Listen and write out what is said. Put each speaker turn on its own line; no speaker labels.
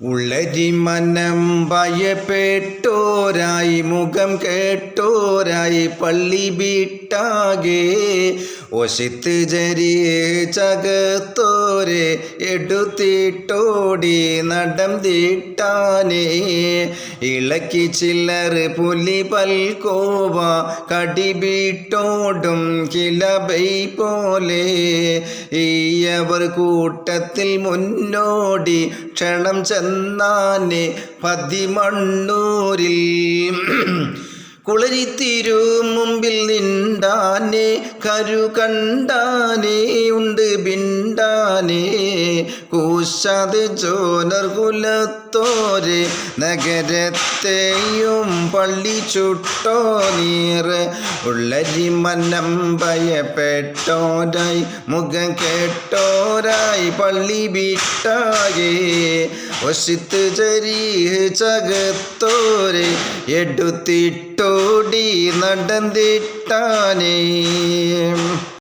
ഉള്ളരി മനം ഭയപ്പെട്ടോരായി മുഖം കേട്ടോരായി പള്ളി വിട്ടാകെ ഒശിത്ത് ജരി ചകത്തോരെ എടുത്തിട്ടോടി നടം തീട്ടാനേ ഇളക്കി ചില്ലർ പുലി പൽക്കോവ കടിവിട്ടോടും കിലബൈ പോലെ ഈയവർ കൂട്ടത്തിൽ മുന്നോടി ക്ഷണം ചെന്നാനെ പതിമണ്ണൂരിൽ കുളരിത്തിരു മുമ്പിൽ നിണ്ടാനെ കരു കണ്ടാനേ ഉണ്ട് ബിണ്ടാനേ കൂശാതെ ജോനർ കുലത്തോരെ നഗരത്തെയും പള്ളി ചുട്ടോ നീറ് ഉള്ളരി മനം ഭയപ്പെട്ടോരായി മുഖം കേട്ടോരായി പള്ളി വിട്ടാകെ ഒശിത്ത് ജരി ചകത്തോരെ എടുത്തിട്ടോടി നടന്നിട്ടാനേ.